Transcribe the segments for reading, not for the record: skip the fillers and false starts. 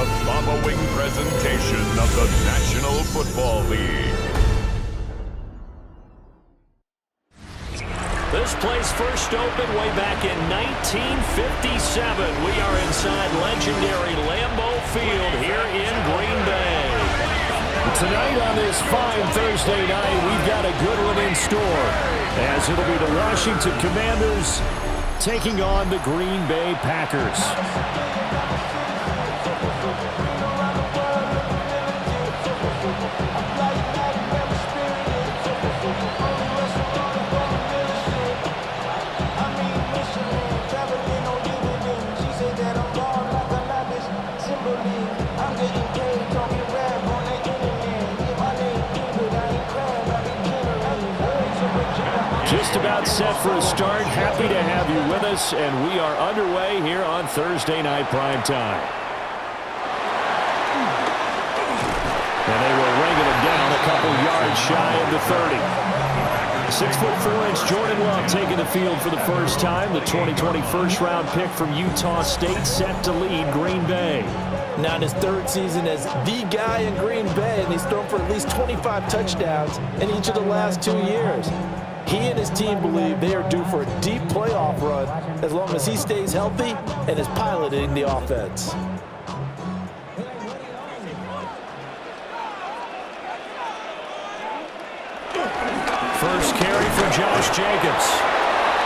the following presentation of the National Football League. This place first opened way back in 1957. We are inside legendary Lambeau Field here in Green Bay. Tonight on this fine Thursday night, we've got a good one in store, as it'll be the Washington Commanders taking on the Green Bay Packers. Just about set for a start. Happy to have you with us, and we are underway here on Thursday Night Prime Time. And they will wrangle him down a couple yards shy of the 30. 6'4" Jordan Love taking the field for the first time. The 2020 first-round pick from Utah State set to lead Green Bay. Now in his third season as the guy in Green Bay, and he's thrown for at least 25 touchdowns in each of the last 2 years. He and his team believe they are due for a deep playoff run as long as he stays healthy and is piloting the offense. First carry for Josh Jacobs.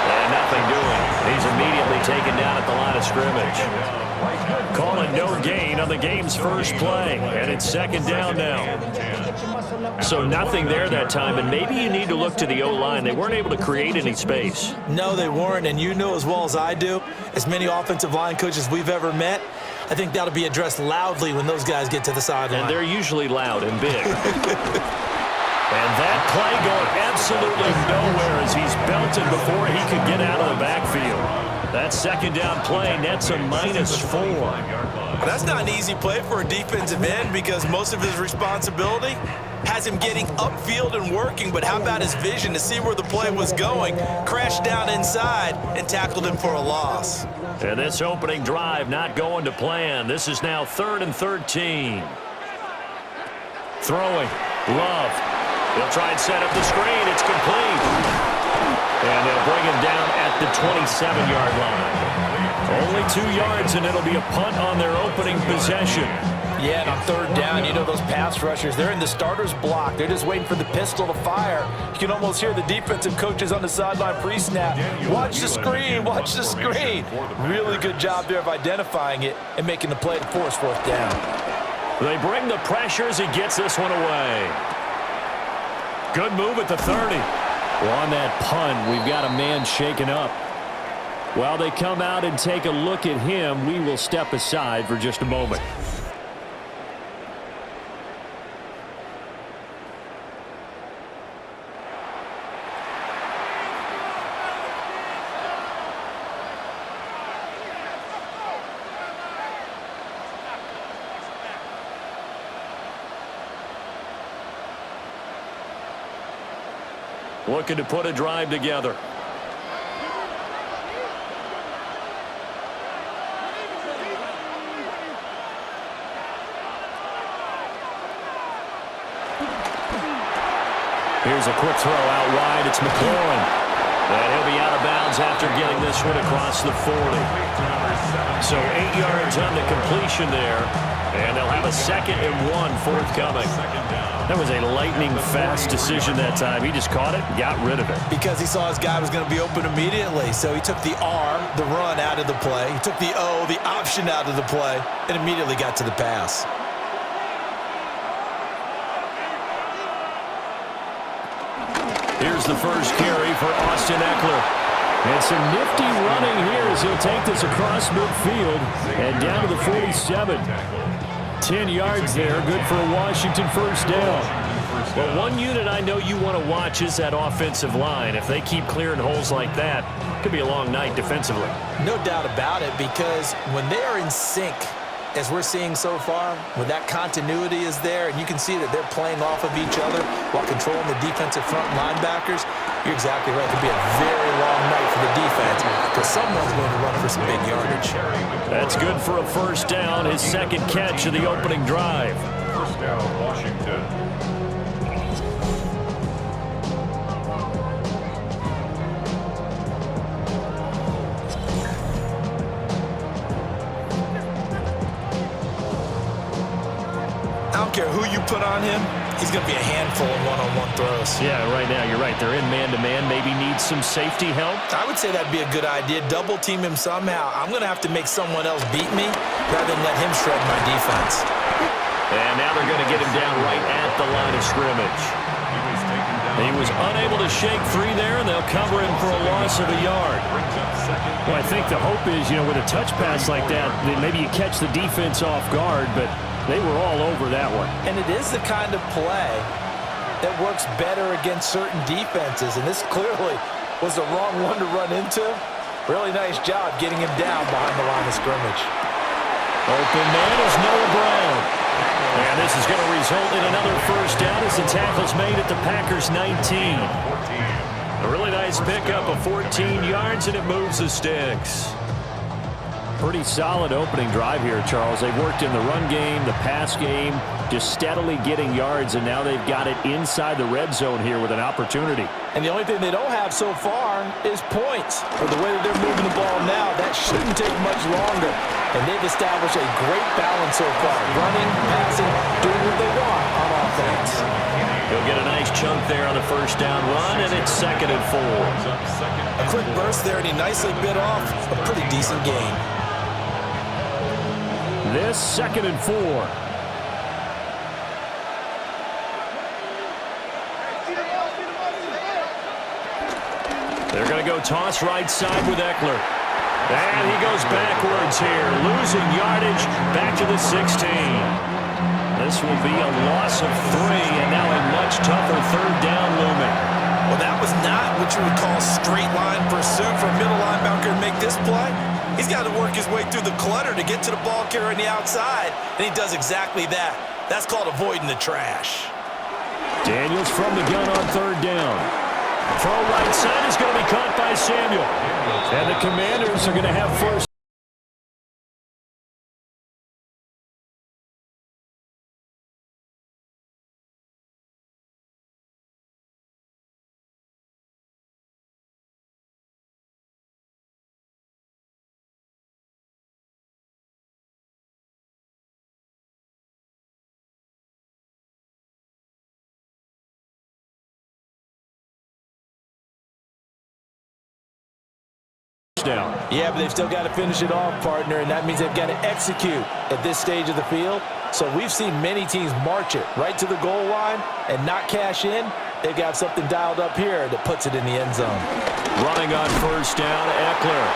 And nothing doing. He's immediately taken down at the line of scrimmage. Call it no gain on the game's first play. And it's second down now. So nothing there that time, and maybe you need to look to the O-line. They weren't able to create any space. No, they weren't, and you know as well as I do, as many offensive line coaches we've ever met, I think that'll be addressed loudly when those guys get to the sideline. And they're usually loud and big. And that play going absolutely nowhere as he's belted before he could get out of the backfield. That second down play nets a -4. That's not an easy play for a defensive end because most of his responsibility has him getting upfield and working, but how about his vision to see where the play was going, crashed down inside, and tackled him for a loss. And this opening drive not going to plan. This is now 3rd and 13. Throwing. Love. He'll try and set up the screen. It's complete. And they'll bring him down at the 27-yard line. Only 2 yards, and it'll be a punt on their opening possession. Yeah, and on third down, you know those pass rushers, they're in the starter's block. They're just waiting for the pistol to fire. You can almost hear the defensive coaches on the sideline pre-snap. Watch the screen, watch the screen. Really good job there of identifying it and making the play to force fourth down. They bring the pressure as he gets this one away. Good move at the 30. Well, on that punt, we've got a man shaken up. While they come out and take a look at him, we will step aside for just a moment. Looking to put a drive together. Here's a quick throw out wide. It's McLaurin. And he'll be out of bounds after getting this one across the 40. So 8 yards on the completion there. And they'll have a 2nd and 1 forthcoming. That was a lightning-fast decision that time. He just caught it and got rid of it. Because he saw his guy was going to be open immediately. So he took the R, the run, out of the play. He took the O, the option, out of the play, and immediately got to the pass. Here's the first carry for Austin Eckler. And some nifty running here as he'll take this across midfield and down to the 47. 10 yards there, good for a Washington first down. Well, one unit I know you want to watch is that offensive line. If they keep clearing holes like that, it could be a long night defensively. No doubt about it, because when they are in sync, as we're seeing so far, when that continuity is there, and you can see that they're playing off of each other while controlling the defensive front linebackers, you're exactly right. It could be a very long night for the defense, because someone's going to run for some big yardage. That's good for a first down, his second catch of the opening drive. First down, Washington. I don't care who you put on him, he's going to be a handful in one-on-one throws. Yeah, right now you're right. They're in man-to-man. Maybe need some safety help. I would say that'd be a good idea. Double team him somehow. I'm going to have to make someone else beat me rather than let him shred my defense. And now they're going to get him down right at the line of scrimmage. He was unable to shake free there, and they'll cover him for a loss of a yard. Well, I think the hope is, with a touch pass like that, then maybe you catch the defense off guard, but they were all over that one. And it is the kind of play that works better against certain defenses, and this clearly was the wrong one to run into. Really nice job getting him down behind the line of scrimmage. Open man is Noah Brown. And this is going to result in another first down as the tackle's made at the Packers' 19. A really nice pickup of 14 yards, and it moves the sticks. Pretty solid opening drive here, Charles. They've worked in the run game, the pass game, just steadily getting yards, and now they've got it inside the red zone here with an opportunity. And the only thing they don't have so far is points. For the way that they're moving the ball now, that shouldn't take much longer. And they've established a great balance so far. Running, passing, doing what they want on offense. He'll get a nice chunk there on the first down run, and it's 2nd and 4. A quick burst there, and he nicely bit off a pretty decent gain. This 2nd and 4. They're going to go toss right side with Eckler. And he goes backwards here, losing yardage back to the 16. This will be a loss of 3, and now a much tougher third down looming. Well, that was not what you would call straight line pursuit for a middle linebacker to make this play. He's got to work his way through the clutter to get to the ball carrier on the outside, and he does exactly that. That's called avoiding the trash. Daniels from the gun on third down. Throw right side is going to be caught by Samuel. And the Commanders are going to have first. Down. Yeah, but they've still got to finish it off, partner, and that means they've got to execute at this stage of the field. So we've seen many teams march it right to the goal line and not cash in. They've got something dialed up here that puts it in the end zone. Running on first down, Eckler.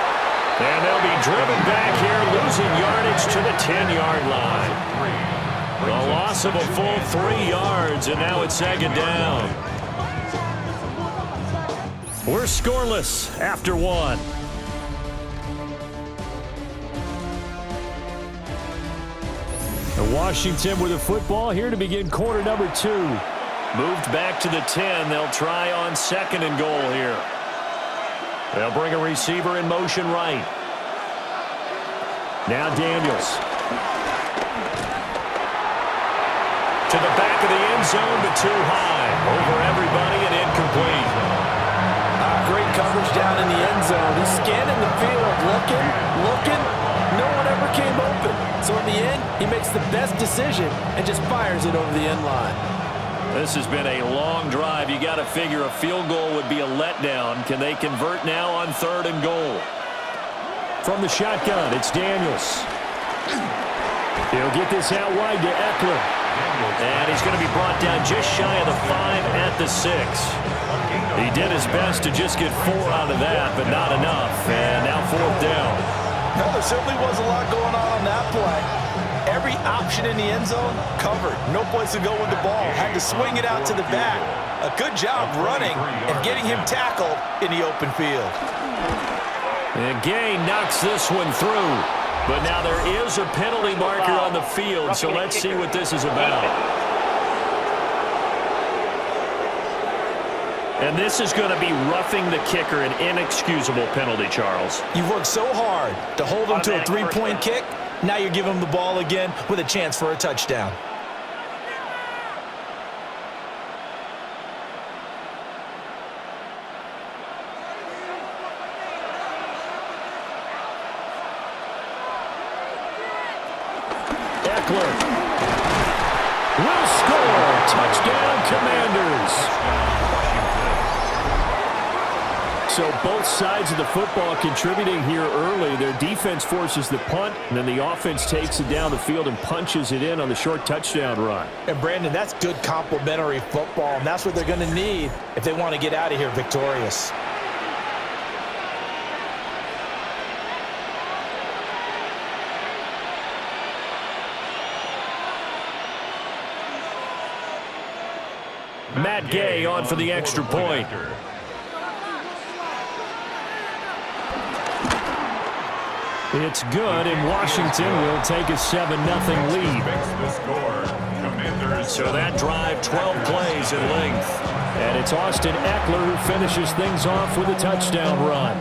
And they'll be driven back here, losing yardage to the 10-yard line. The loss of a full 3 yards, and now it's 2nd down. We're scoreless after 1. Washington with the football here to begin quarter number 2. Moved back to the 10. They'll try on 2nd and goal here. They'll bring a receiver in motion right. Now Daniels. To the back of the end zone, but too high. Over everybody and incomplete. Great coverage down in the end zone. He's scanning the field, looking. No one ever came open. So in the end, he makes the best decision and just fires it over the end line. This has been a long drive. You got to figure a field goal would be a letdown. Can they convert now on 3rd and goal? From the shotgun, it's Daniels. He'll get this out wide to Eckler. And he's going to be brought down just shy of the 5 at the 6. He did his best to just get 4 out of that, but not enough. And now 4th down. No, there certainly was a lot going on that play. Every option in the end zone covered. No place to go with the ball. Had to swing it out to the back. A good job running and getting him tackled in the open field. And Gay knocks this one through. But now there is a penalty marker on the field, so let's see what this is about. And this is going to be roughing the kicker, an inexcusable penalty, Charles. You've worked so hard to hold him to a three-point kick. Now you're giving him the ball again with a chance for a touchdown. Eckler will score. Touchdown, Commanders. So both sides of the football contributing here early. Their defense forces the punt, and then the offense takes it down the field and punches it in on the short touchdown run. And, Brandon, that's good complementary football, and that's what they're going to need if they want to get out of here victorious. Matt Gay on for the extra point. It's good, and Washington will take a 7-0 lead. So that drive, 12 plays in length. And it's Austin Eckler who finishes things off with a touchdown run.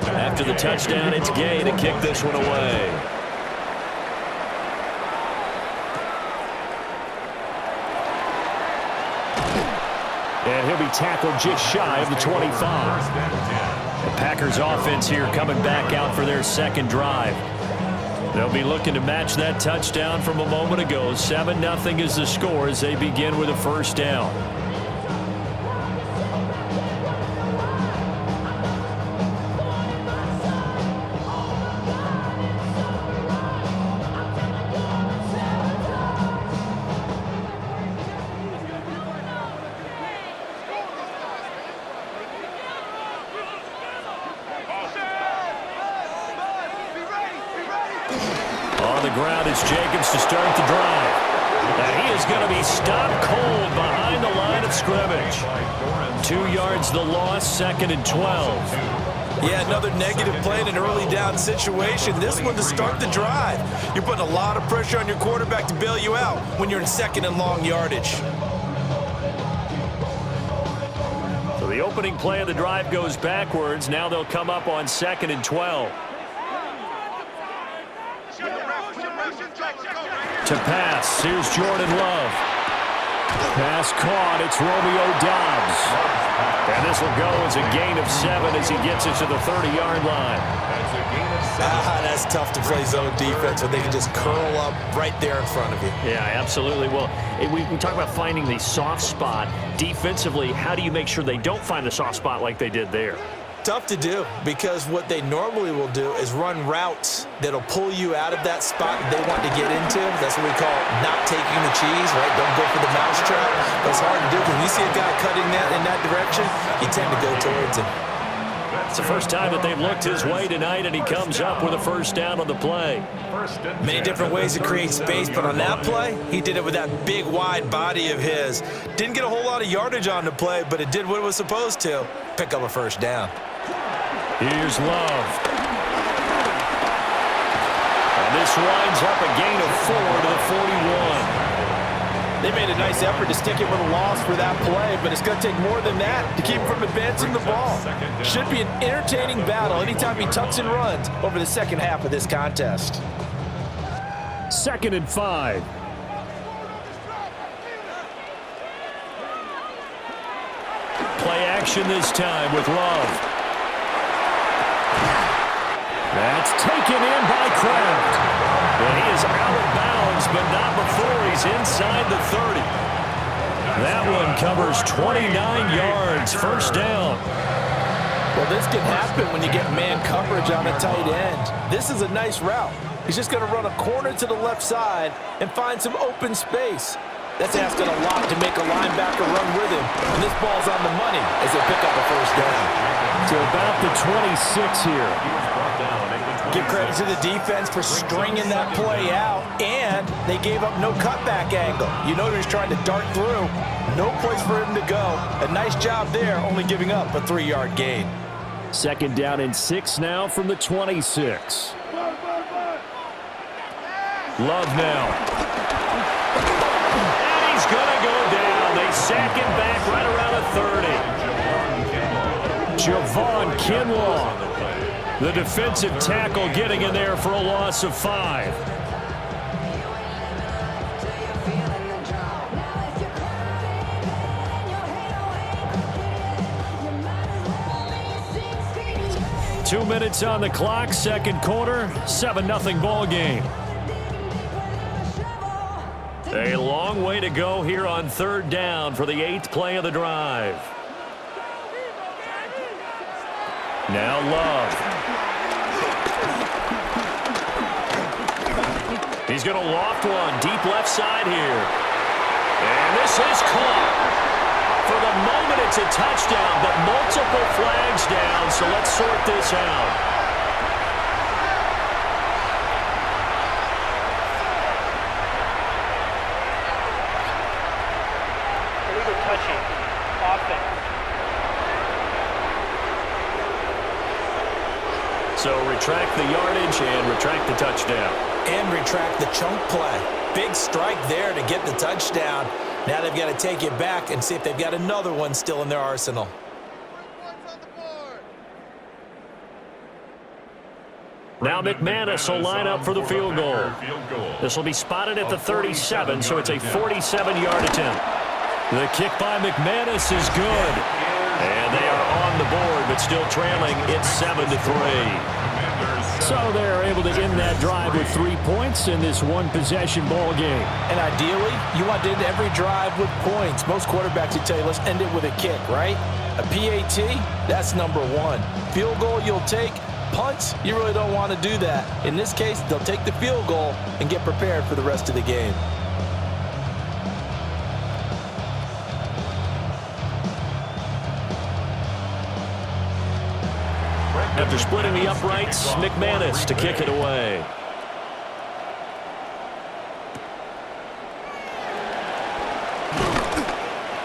After the touchdown, it's Gay to kick this one away. And he'll be tackled just shy of the 25. The Packers offense here coming back out for their second drive. They'll be looking to match that touchdown from a moment ago. 7-0 is the score as they begin with a first down. On the ground, it's Jacobs to start the drive. And he is going to be stopped cold behind the line of scrimmage. 2 yards the loss, 2nd and 12. Yeah, another negative play in an early down situation. This one to start the drive. You're putting a lot of pressure on your quarterback to bail you out when you're in 2nd and long yardage. So the opening play of the drive goes backwards. Now they'll come up on 2nd and 12. To pass, here's Jordan Love. Pass caught, it's Romeo Doubs. And this will go as a gain of 7 as he gets it to the 30-yard line. That's tough to play zone defense when they can just curl up right there in front of you. Yeah, absolutely. Well, we talk about finding the soft spot. Defensively, how do you make sure they don't find the soft spot like they did there? Tough to do, because what they normally will do is run routes that'll pull you out of that spot they want to get into. That's what we call not taking the cheese, right? Don't go for the mousetrap. That's hard to do because when you see a guy cutting that in that direction, you tend to go towards him. It's the first time that they've looked his way tonight, and he comes up with a first down on the play. Many different ways to create space, but on that play, he did it with that big, wide body of his. Didn't get a whole lot of yardage on the play, but it did what it was supposed to. Pick up a first down. Here's Love. And this winds up a gain of 4 to the 41. They made a nice effort to stick it with a loss for that play, but it's going to take more than that to keep him from advancing the ball. Should be an entertaining battle anytime he tucks and runs over the second half of this contest. 2nd and 5. Play action this time with Love. That's taken in by Kraft. And he is out of bounds, but not before he's inside the 30. That one covers 29 yards, first down. Well, this can happen when you get man coverage on a tight end. This is a nice route. He's just going to run a corner to the left side and find some open space. That's asking a lot to make a linebacker run with him. And this ball's on the money as they pick up a first down. To about the 26 here. Give credit to the defense for stringing that play out, and they gave up no cutback angle. You know he was trying to dart through. No place for him to go. A nice job there, only giving up a 3-yard gain. 2nd down and 6 now from the 26. Love now. And he's going to go down. They sack him back right around a 30. Javon Kinlaw, the defensive tackle, getting in there for a loss of 5. Two minutes on the clock, 2nd quarter, 7-0 ball game. A long way to go here on 3rd down for the 8th play of the drive. Now Love. He's going to loft one deep left side here. And this is caught. For the moment, it's a touchdown, but multiple flags down, so let's sort this out. Illegal touching. Offense. So retract the yardage and retract the touchdown. And retract the chunk play. Big strike there to get the touchdown. Now they've got to take it back and see if they've got another one still in their arsenal. Now McManus will line up for the field goal. This will be spotted at the 37, so it's a 47-yard attempt. The kick by McManus is good. And they are on the board, but still trailing. It's 7-3. So they're able to end that drive with 3 points in this one-possession ball game. And ideally, you want to end every drive with points. Most quarterbacks would tell you, let's end it with a kick, right? A PAT, that's number 1. Field goal you'll take. Punts, you really don't want to do that. In this case, they'll take the field goal and get prepared for the rest of the game. After splitting the uprights, McManus to kick it away.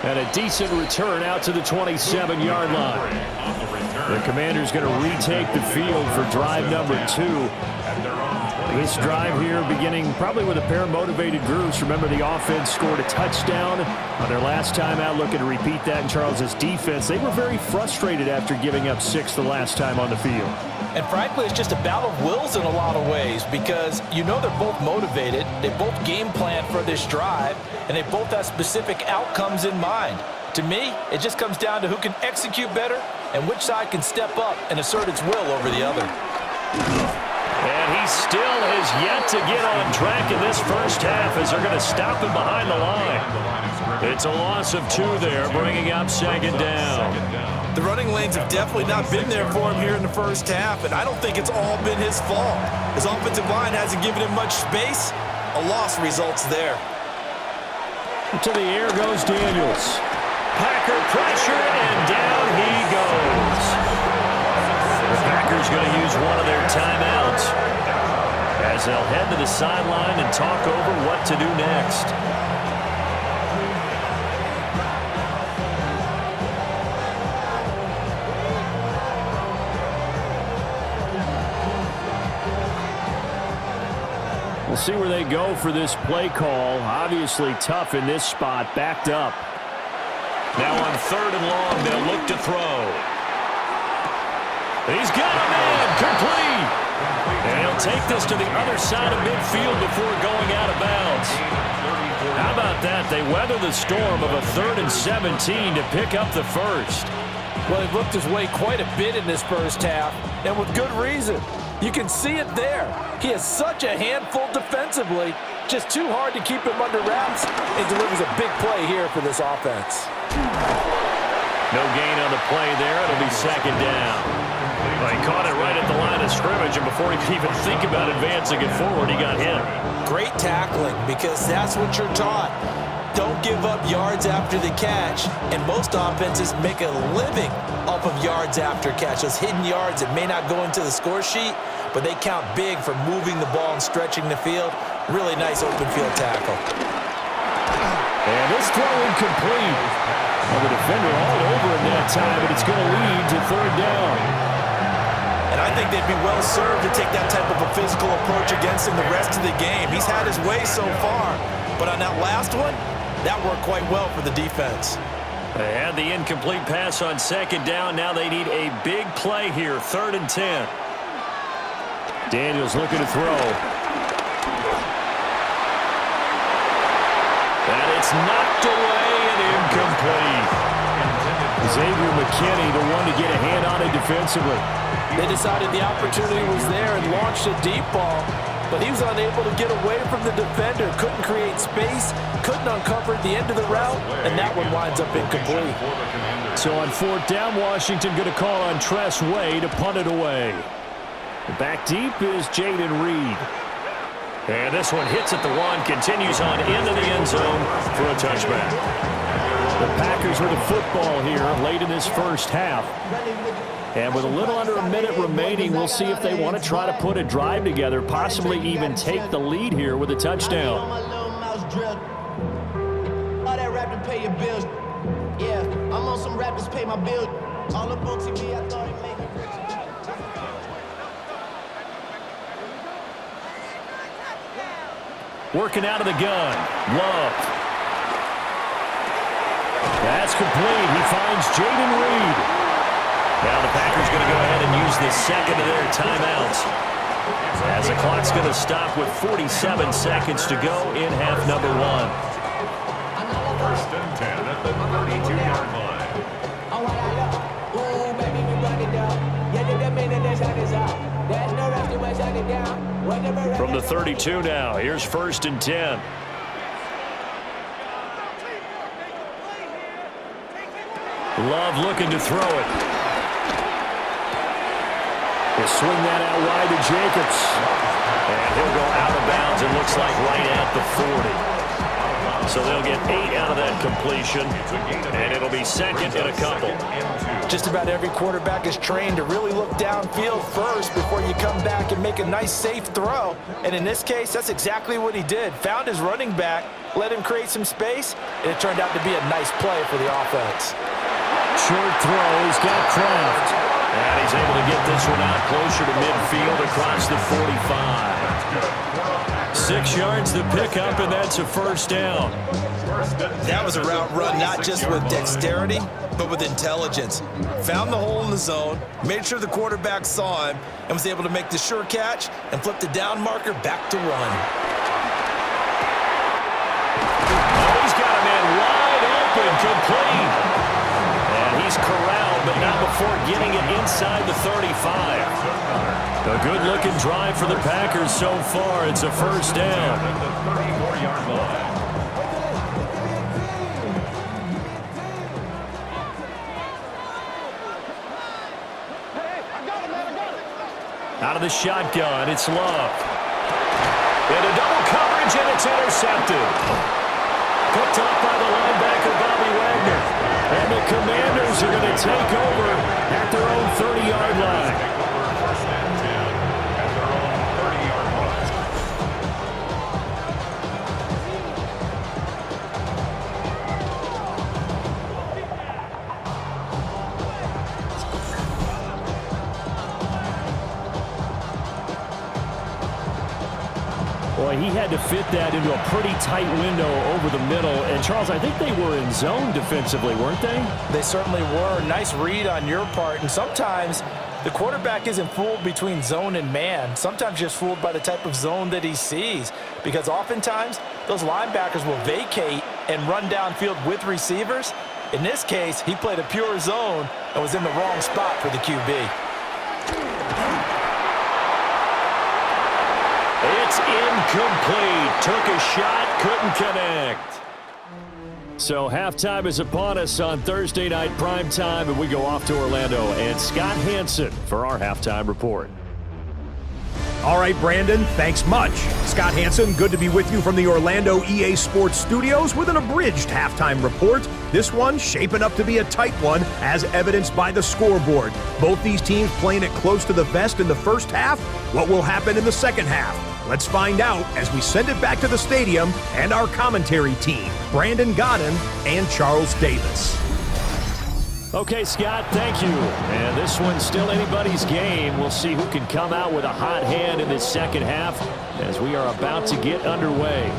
And a decent return out to the 27-yard line. The Commanders going to retake the field for drive number 2. This drive here beginning probably with a pair of motivated groups. Remember, the offense scored a touchdown on their last time out. Looking to repeat that in Charles's defense. They were very frustrated after giving up 6 the last time on the field. And frankly, it's just a battle of wills in a lot of ways because you know they're both motivated. They both game plan for this drive, and they both have specific outcomes in mind. To me, it just comes down to who can execute better and which side can step up and assert its will over the other. And he still has yet to get on track in this first half as they're going to stop him behind the line. It's a loss of 2 there, bringing up 2nd down. The running lanes have definitely not been there for him here in the first half, and I don't think it's all been his fault. His offensive line hasn't given him much space. A loss results there. To the air goes Daniels. Packer pressure, and down he goes. The Packers going to use one of their timeouts as they'll head to the sideline and talk over what to do next. We'll see where they go for this play call. Obviously tough in this spot, backed up. Now on 3rd and long, they'll look to throw. He's got a man, complete. And he'll take this to the other side of midfield before going out of bounds. How about that? They weather the storm of a 3rd and 17 to pick up the first. Well, he looked his way quite a bit in this first half, and with good reason. You can see it there. He has such a handful defensively. Just too hard to keep him under wraps, and delivers a big play here for this offense. No gain on the play there. It'll be 2nd down. Well, he caught it right at the line of scrimmage, and before he could even think about advancing it forward, he got hit. Great tackling, because that's what you're taught. don't give up yards after the catch, and most offenses make a living off of yards after catch. Those hidden yards that may not go into the score sheet, but they count big for moving the ball and stretching the field. Really nice open field tackle. And this throw incomplete. Well, the defender all over him that time, but it's going to lead to third down. And I think they'd be well served to take that type of a physical approach against him the rest of the game. He's had his way so far, but on that last one, that worked quite well for the defense. They had the incomplete pass on second down. Now they need a big play here, 3rd and 10. Daniels looking to throw. And it's knocked away and incomplete. Xavier McKinney, the one to get a hand on it defensively. They decided the opportunity was there and launched a deep ball, but he was unable to get away from the defender. Couldn't create space, couldn't uncover the end of the route, and that one winds up incomplete. So on 4th down, Washington going to call on Tress Way to punt it away. Back deep is Jaden Reed. And this one hits at the 1, continues on into the end zone for a touchback. The Packers with the football here late in this first half. And with a little under a minute remaining, we'll see if they want to try to put a drive together, possibly even take the lead here with a touchdown. All that rap to pay your bills. Yeah, I'm on some rappers pay my bills. All up on TV, I thought it made me rich. Working out of the gun. Love. That's complete. He finds Jaden Reed. Now the Packers going to go ahead and use the second of their timeouts, as the clock's going to stop with 47 seconds to go in half number 1. 1st and 10 at the 32-yard line. From the 32 now, here's 1st and 10. Love looking to throw it. He'll swing that out wide to Jacobs. And he'll go out of bounds, it looks like right at the 40. So they'll get 8 out of that completion, and it'll be second and a couple. Just about every quarterback is trained to really look downfield first before you come back and make a nice, safe throw. And in this case, that's exactly what he did. Found his running back, let him create some space, and it turned out to be a nice play for the offense. Short throw, he's got Kraft. And he's able to get this one out closer to midfield across the 45. 6 yards to pick up, and that's a 1st down. That was a route run not just with dexterity, but with intelligence. Found the hole in the zone, made sure the quarterback saw him, and was able to make the sure catch and flip the down marker back to 1. Oh, he's got a man wide open, complete. And he's corralled, but not before getting it inside the 35. A good-looking drive for the Packers so far. It's a 1st down. Out of the shotgun, it's Love. Into double coverage, and it's intercepted. Picked up by the linebacker, Bobby Wagner. And the Commanders are going to take over at their own 30-yard line. Boy, he had to fit that into a pretty tight window over the middle. And, Charles, I think they were in zone defensively, weren't they? They certainly were. Nice read on your part. And sometimes the quarterback isn't fooled between zone and man. Sometimes just fooled by the type of zone that he sees. Because oftentimes, those linebackers will vacate and run downfield with receivers. In this case, he played a pure zone and was in the wrong spot for the QB. It's incomplete. Took a shot, couldn't connect. So halftime is upon us on Thursday night primetime, and we go off to Orlando. And Scott Hansen for our halftime report. All right, Brandon, thanks much. Scott Hansen, good to be with you from the Orlando EA Sports Studios with an abridged halftime report. This one shaping up to be a tight one, as evidenced by the scoreboard. Both these teams playing it close to the vest in the first half. What will happen in the second half? Let's find out as we send it back to the stadium and our commentary team, Brandon Godden and Charles Davis. Okay, Scott, thank you. And this one's still anybody's game. We'll see who can come out with a hot hand in this second half as we are about to get underway.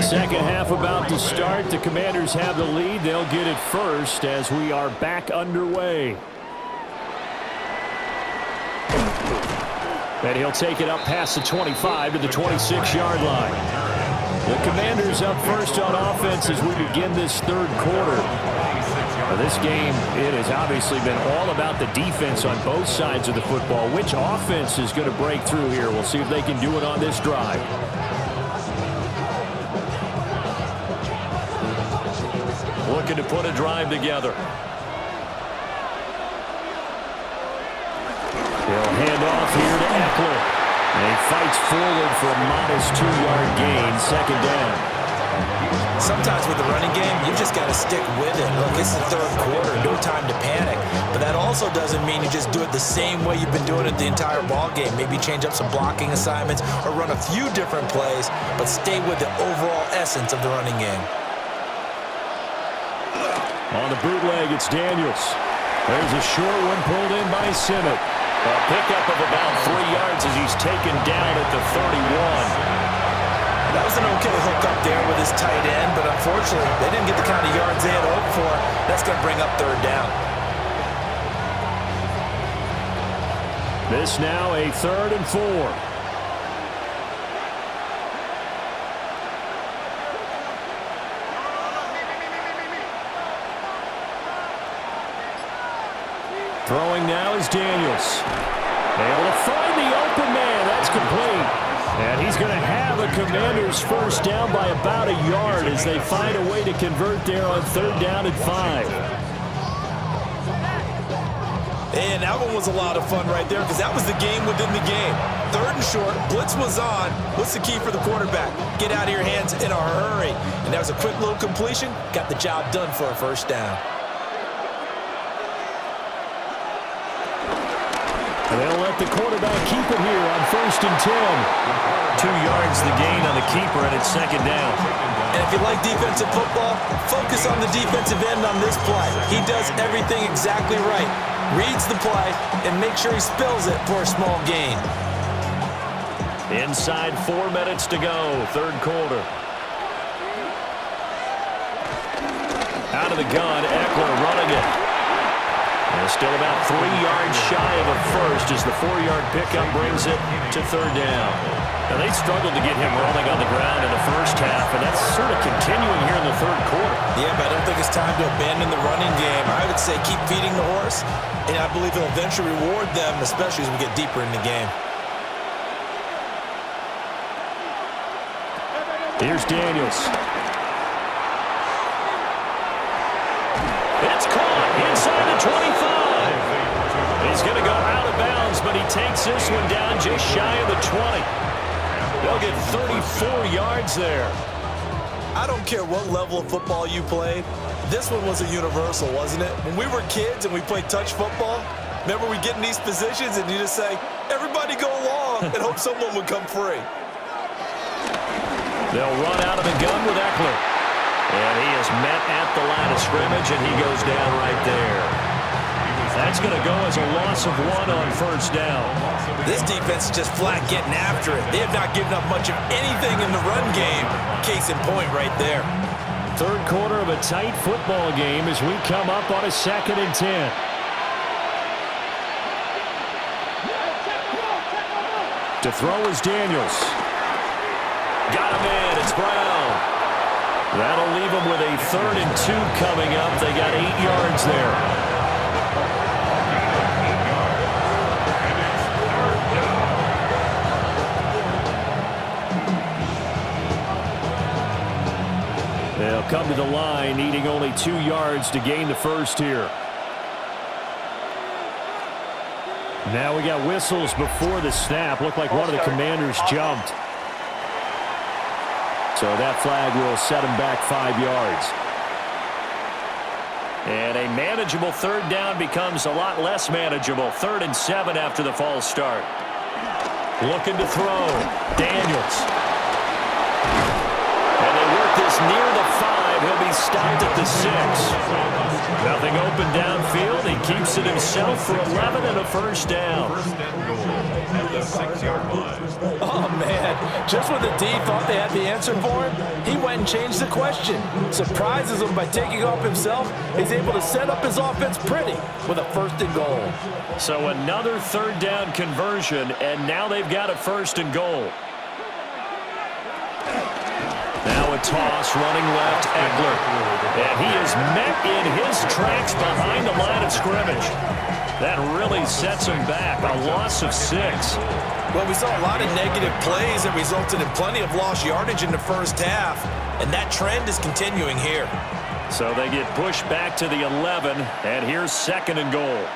Second half about to start. The Commanders have the lead. They'll get it first as we are back underway. And he'll take it up past the 25 to the 26-yard line. The Commanders up first on offense as we begin this third quarter. Now this game, it has obviously been all about the defense on both sides of the football. Which offense is going to break through here? We'll see if they can do it on this drive. Looking to put a drive together. He'll hand off here to Eckler. And he fights forward for a modest 2-yard gain, second down. Sometimes with the running game, you just got to stick with it. Look, it's the third quarter, no time to panic. But that also doesn't mean you just do it the same way you've been doing it the entire ball game. Maybe change up some blocking assignments or run a few different plays, but stay with the overall essence of the running game. On the bootleg, it's Daniels. There's a short one pulled in by Simmett. A pickup of about 3 yards as he's taken down at the 31. That was an okay hook up there with his tight end, but unfortunately, they didn't get the kind of yards they had hoped for. That's going to bring up third down. This now a 3rd and 4. Throwing now is Daniels. Able to find the open man. That's complete. And he's going to have a Commanders first down by about a yard as they find a way to convert there on 3rd down and 5. And that one was a lot of fun right there because that was the game within the game. 3rd and short, blitz was on. What's the key for the quarterback? Get out of your hands in a hurry. And that was a quick little completion. Got the job done for a first down. They'll let the quarterback keep it here on 1st and 10. 2 yards the gain on the keeper, and it's 2nd down. And if you like defensive football, focus on the defensive end on this play. He does everything exactly right. Reads the play and make sure he spills it for a small gain. Inside 4 minutes to go, 3rd quarter. Out of the gun, Eckler running it. And still about 3 yards shy of a first as the 4-yard pickup brings it to 3rd down. Now they struggled to get him rolling on the ground in the first half, and that's sort of continuing here in the 3rd quarter. Yeah, but I don't think it's time to abandon the running game. I would say keep feeding the horse, and I believe he'll eventually reward them, especially as we get deeper in the game. Here's Daniels. It's caught inside the 25. He's going to go out of bounds, but he takes this one down just shy of the 20. They'll get 34 yards there. I don't care what level of football you played. This one was a universal, wasn't it? When we were kids and we played touch football, remember we get in these positions and you just say, everybody go along and hope someone would come free. They'll run out of the gun with Eckler. And he is met at the line of scrimmage, and he goes down right there. That's going to go as a loss of 1 on 1st down. This defense is just flat getting after it. They have not given up much of anything in the run game. Case in point right there. 3rd quarter of a tight football game as we come up on a 2nd and 10. To throw is Daniels. Got him in. It's Brown. That'll leave them with a 3rd and 2 coming up. They got 8 yards there. the line, needing only 2 yards to gain the first here. Now we got whistles before the snap. Looked like one of the Commanders jumped. So that flag will set him back 5 yards. And a manageable third down becomes a lot less manageable. 3rd and 7 after the false start. Looking to throw. Daniels. And they work this near the 5. He'll be stopped at the 6. Nothing open downfield. He keeps it himself for 11 and a first down. First and goal at the 6-yard line. Oh, man. Just when the D thought they had the answer for him, he went and changed the question. Surprises him by taking off himself. He's able to set up his offense pretty with a 1st and goal. So another 3rd down conversion, and now they've got a 1st and goal. Now a toss, running left, Eckler. And he is met in his tracks behind the line of scrimmage. That really sets him back, a loss of 6. Well, we saw a lot of negative plays that resulted in plenty of lost yardage in the first half, and that trend is continuing here. So they get pushed back to the 11, and here's 2nd and goal.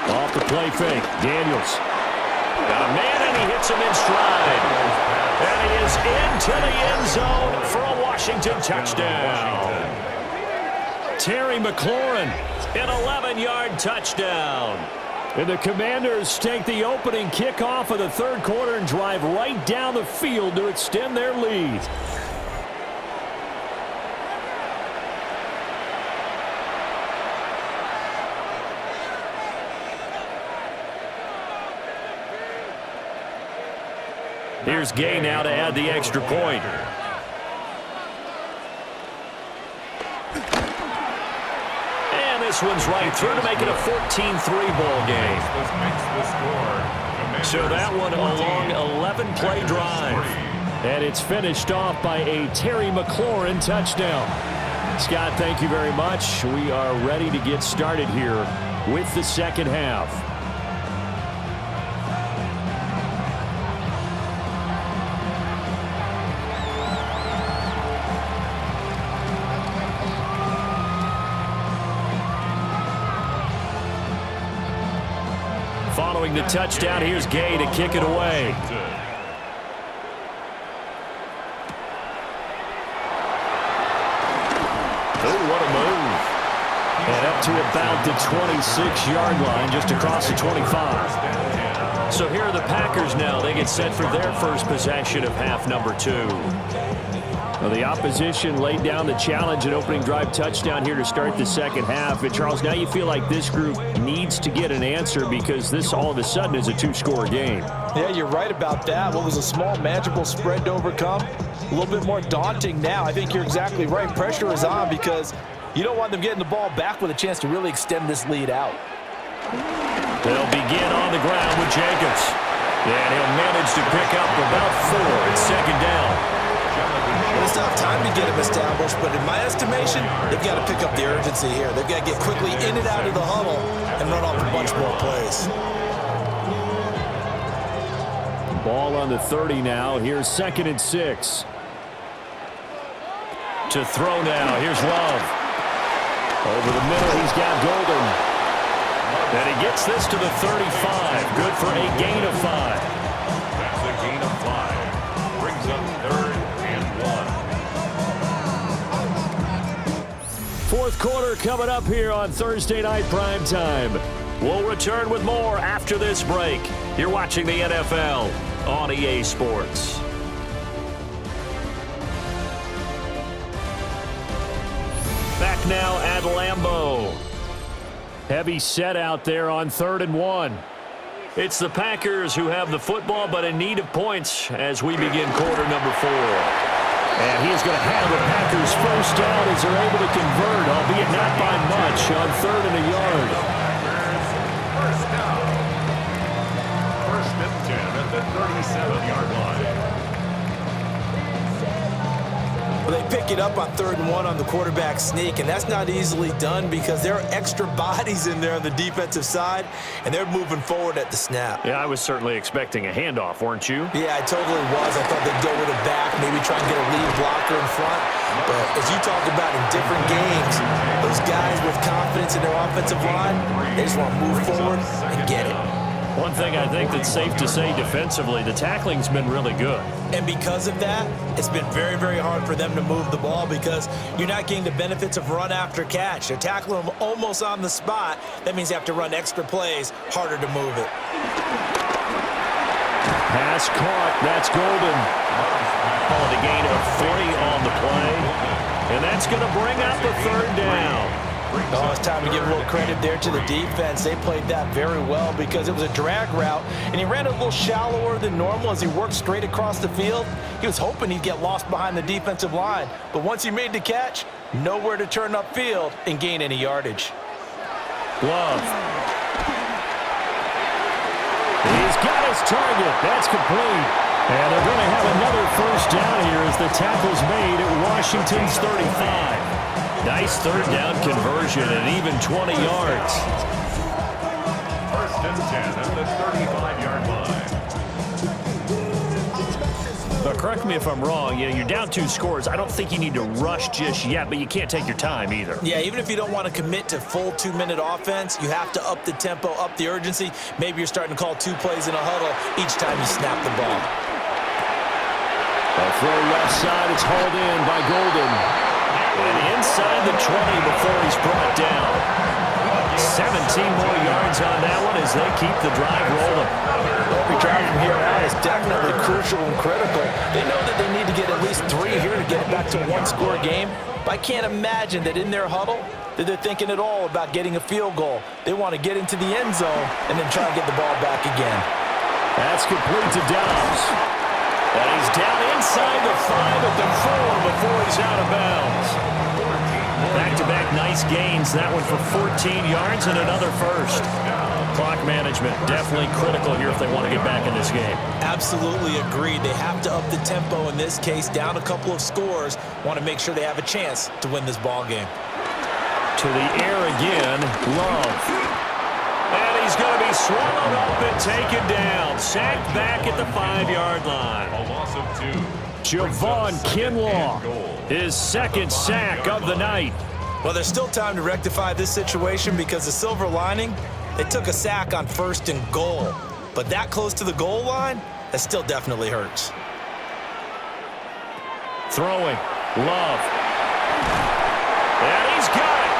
Off the play fake, Daniels. Got a man, and he hits him in stride. And he is into the end zone for a Washington touchdown. Terry McLaurin, an 11-yard touchdown. And the Commanders take the opening kickoff of the 3rd quarter and drive right down the field to extend their lead. Here's Gay now to add the extra point. And this one's right through to make it a 14-3 ball game. So that one a long 11-play drive. And it's finished off by a Terry McLaurin touchdown. Scott, thank you very much. We are ready to get started here with the second half. Following the touchdown, here's Gay to kick it away. Oh, what a move. And up to about the 26-yard line, just across the 25. So here are the Packers now. They get set for their first possession of half number 2. Well, the opposition laid down the challenge and opening drive touchdown here to start the second half. And, Charles, now you feel like this group needs to get an answer because this all of a sudden is a 2-score game. Yeah, you're right about that. What was a small, manageable spread to overcome, a little bit more daunting now. I think you're exactly right. Pressure is on because you don't want them getting the ball back with a chance to really extend this lead out. They'll begin on the ground with Jacobs. And he'll manage to pick up about 4. It's 2nd down. They still have time to get him established, but in my estimation, they've got to pick up the urgency here. They've got to get quickly in and out of the huddle and run off a bunch more plays. Ball on the 30 now. Here's 2nd and 6. To throw now. Here's Love. Over the middle, he's got Golden. And he gets this to the 35. Good for a gain of 5. That's a gain of 5. Brings up 3rd and 1. Fourth quarter coming up here on Thursday Night Primetime. We'll return with more after this break. You're watching the NFL on EA Sports. Back now at Lambeau. Heavy set out there on 3rd and 1. It's the Packers who have the football but in need of points as we begin quarter number 4. And he's going to have the Packers first down as they're able to convert, albeit not by much, on 3rd and a yard. First down. 1st and 10 at the 37-yard line. Well, they pick it up on 3rd and 1 on the quarterback sneak, and that's not easily done because there are extra bodies in there on the defensive side, and they're moving forward at the snap. Yeah, I was certainly expecting a handoff, weren't you? Yeah, I totally was. I thought they'd go with it back, maybe try and get a lead blocker in front. But as you talked about in different games, those guys with confidence in their offensive line, they just want to move forward and get it. One thing I think that's safe to say defensively, the tackling's been really good. And because of that, it's been very, very hard for them to move the ball because you're not getting the benefits of run after catch. They're tackling them almost on the spot. That means you have to run extra plays, harder to move it. Pass caught. That's Golden. Calling a gain of 3 on the play. And that's going to bring up a 3rd down. Oh, it's time to give a little credit there to the defense. They played that very well because it was a drag route, and he ran a little shallower than normal as he worked straight across the field. He was hoping he'd get lost behind the defensive line, but once he made the catch, nowhere to turn upfield and gain any yardage. Love. He's got his target. That's complete. And they're going to have another 1st down here as the tackle's made at Washington's 35. Nice 3rd down conversion and even 20 yards. 1st and 10 at the 35-yard line. But correct me if I'm wrong, you're down 2 scores. I don't think you need to rush just yet, but you can't take your time either. Yeah, even if you don't want to commit to full 2-minute offense, you have to up the tempo, up the urgency. Maybe you're starting to call 2 plays in a huddle each time you snap the ball. A throw left side, it's hauled in by Golden. And inside the 20 before he's brought down. 17 more yards on that one as they keep the drive rolling. Every drive from here out is definitely crucial and critical. They know that they need to get at least 3 here to get it back to a 1-score game. But I can't imagine that in their huddle that they're thinking at all about getting a field goal. They want to get into the end zone and then try to get the ball back again. That's complete to Dobbs. And he's down inside the 5 at the 4 before he's out of bounds. Back-to-back nice gains. That one for 14 yards and another 1st. Clock management definitely critical here if they want to get back in this game. Absolutely agreed. They have to up the tempo in this case, down a couple of scores. Want to make sure they have a chance to win this ball game. To the air again, Love. And he's going to be swallowed up and taken down. Sacked back at the 5-yard line. A loss of 2. Javon Kinlaw, his 2nd sack of the night. Well, there's still time to rectify this situation because the silver lining, they took a sack on 1st and goal. But that close to the goal line, that still definitely hurts. Throwing, Love. And he's got it.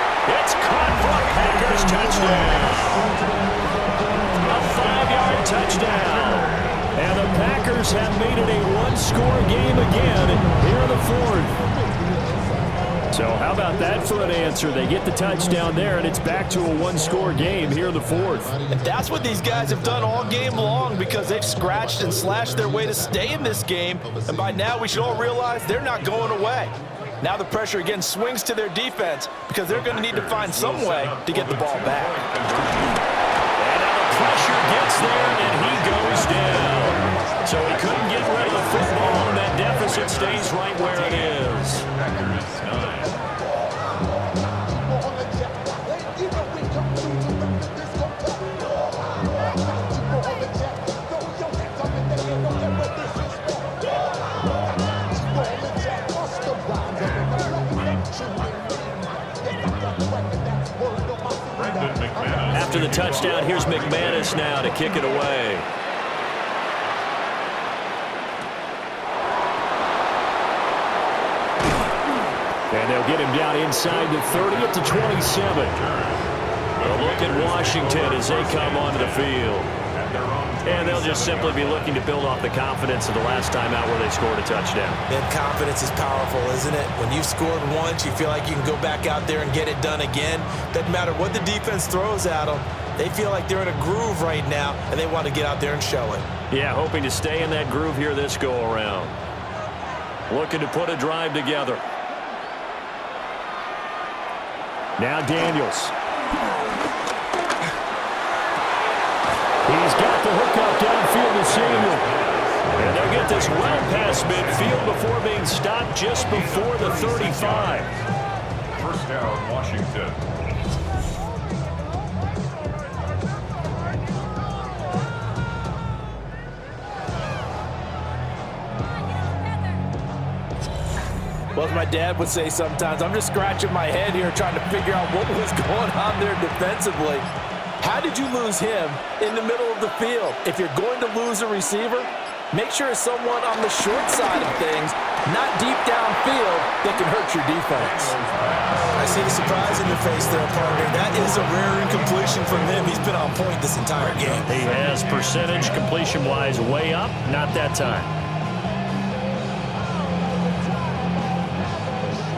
It's caught for a Packers touchdown. A 5-yard touchdown. And the Packers have made it a 1-score game again here in the 4th. So how about that for an answer? They get the touchdown there, and it's back to a 1-score game here in the 4th. And that's what these guys have done all game long because they've scratched and slashed their way to stay in this game. And by now, we should all realize they're not going away. Now the pressure again swings to their defense because they're going to need to find some way to get the ball back. And now the pressure gets there, and he goes down. So he couldn't get rid of the football, and that deficit stays right where it is. After the touchdown, here's McManus now to kick it away. And they'll get him down inside the 30 at the 27. A look at Washington as they come onto the field. And they'll just simply be looking to build off the confidence of the last time out where they scored a touchdown. And confidence is powerful, isn't it? When you've scored once, you feel like you can go back out there and get it done again. Doesn't matter what the defense throws at them. They feel like they're in a groove right now, and they want to get out there and show it. Yeah, hoping to stay in that groove here this go-around. Looking to put a drive together. Now Daniels. He's got the hook up downfield to Samuel. And they'll get this well past midfield before being stopped just before the 35. First down, Washington. Well, as my dad would say sometimes, I'm just scratching my head here trying to figure out what was going on there defensively. How did you lose him in the middle of the field? If you're going to lose a receiver, make sure it's someone on the short side of things, not deep downfield, that can hurt your defense. I see the surprise in your face there, partner. That is a rare incompletion from him. He's been on point this entire game. He has percentage completion-wise way up, not that time.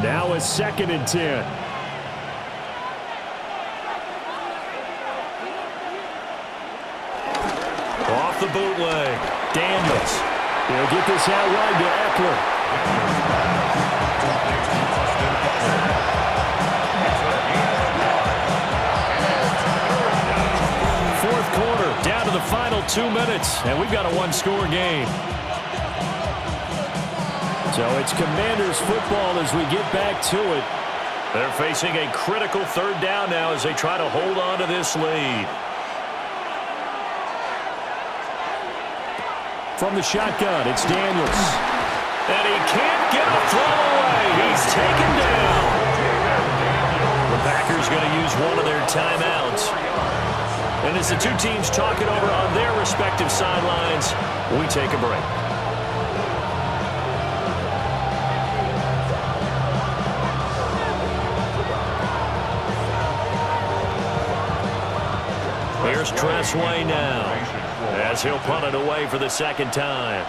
Now it's 2nd and 10. Off the bootleg. Daniels. He'll get this out wide to Eckler. Fourth quarter, down to the final 2 minutes, and we've got a one-score game. So it's Commanders football as we get back to it. They're facing a critical 3rd down now as they try to hold on to this lead. From the shotgun, it's Daniels. And he can't get a throw away. He's taken down. The Packers going to use one of their timeouts. And as the two teams talk it over on their respective sidelines, we take a break. Here's Tressway now, as he'll punt it away for the 2nd time.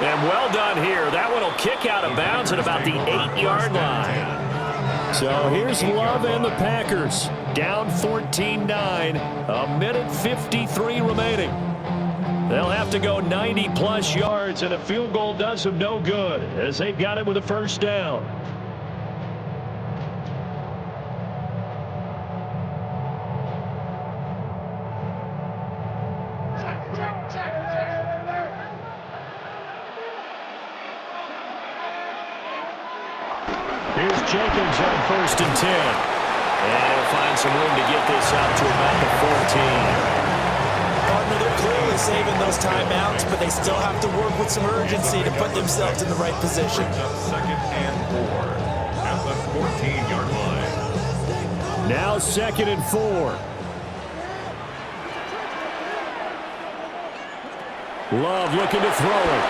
And well done here. That one will kick out of bounds at about the 8-yard line. So here's Love and the Packers, down 14-9, a minute 53 remaining. They'll have to go 90-plus yards, and a field goal does them no good, as they've got it with a 1st down. Here's Jenkins on 1st and 10. And he'll find some room to get this out to about the 14. Partner, they're clearly saving those timeouts, but they still have to work with some urgency to put themselves in the right position. 2nd and 4 at the 14-yard line. Now 2nd and 4. Love looking to throw it.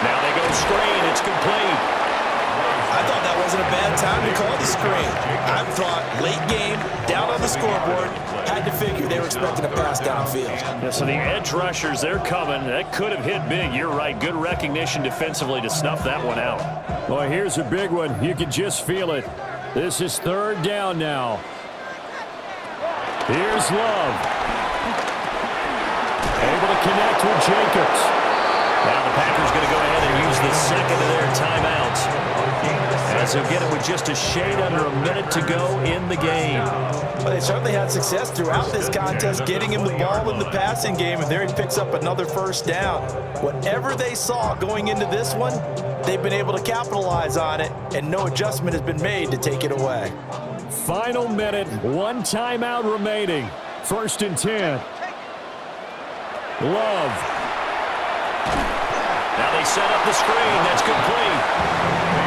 Now they go screen. It's complete. I thought that wasn't a bad time to call the screen. I thought late game, down on the scoreboard, had to figure they were expecting a pass downfield. Yeah, so the edge rushers, they're coming. That could have hit big. You're right. Good recognition defensively to snuff that one out. Well, here's a big one. You can just feel it. This is 3rd down now. Here's Love. Able to connect with Jacobs. Now the Packers going to go ahead and use the 2nd of their timeouts, as they'll get it with just a shade under a minute to go in the game. Well, they certainly had success throughout this contest, getting him the ball in the passing game, and there he picks up another 1st down. Whatever they saw going into this one, they've been able to capitalize on it, and no adjustment has been made to take it away. Final minute, 1 timeout remaining. 1st and 10. Love. Now they set up the screen. That's complete.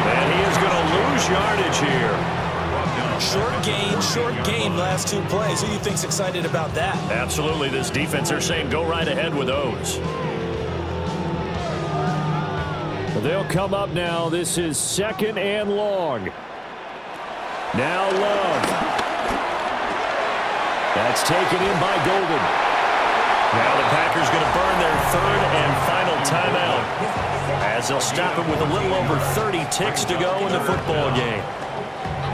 And he is going to lose yardage here. Short gain last 2 plays. Who do you think's excited about that? Absolutely. This defense, they're saying go right ahead with those. They'll come up now. This is 2nd and long. Now Love. That's taken in by Golden. Now the Packers going to burn their 3rd and final timeout, as they'll stop it with a little over 30 ticks to go in the football game.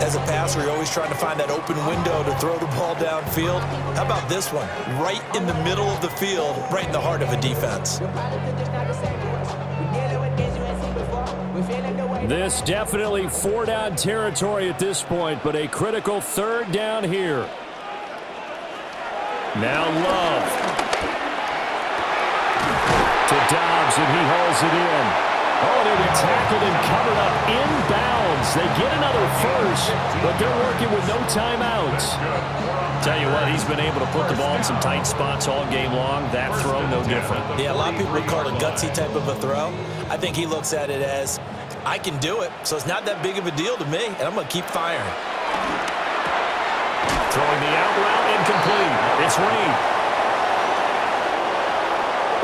As a passer, you're always trying to find that open window to throw the ball downfield. How about this one? Right in the middle of the field, right in the heart of a defense. This definitely 4-down territory at this point, but a critical 3rd down here. Now Love. To Dobbs, and he hauls it in. Oh, and it'll be tackled and covered up inbounds. They get another first, but they're working with no timeouts. Tell you what, he's been able to put the ball in some tight spots all game long. That throw, no different. Yeah, a lot of people would call it a gutsy type of a throw. I think he looks at it as, I can do it, so it's not that big of a deal to me, and I'm going to keep firing. Throwing the out route, incomplete. It's Reed.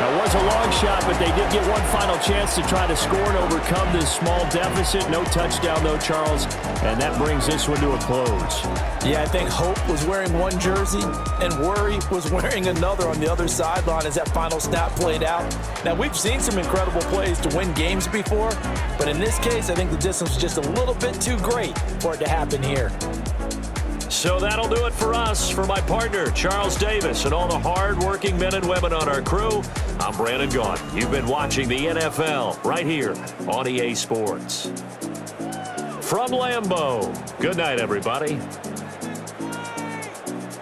That was a long shot, but they did get one final chance to try to score and overcome this small deficit. No touchdown, though, Charles, and that brings this one to a close. Yeah, I think Hope was wearing one jersey and Worry was wearing another on the other sideline as that final snap played out. Now, we've seen some incredible plays to win games before, but in this case, I think the distance was just a little bit too great for it to happen here. So that'll do it for us. For my partner, Charles Davis, and all the hard-working men and women on our crew, I'm Brandon Gaughan. You've been watching the NFL right here on EA Sports. From Lambeau, good night, everybody.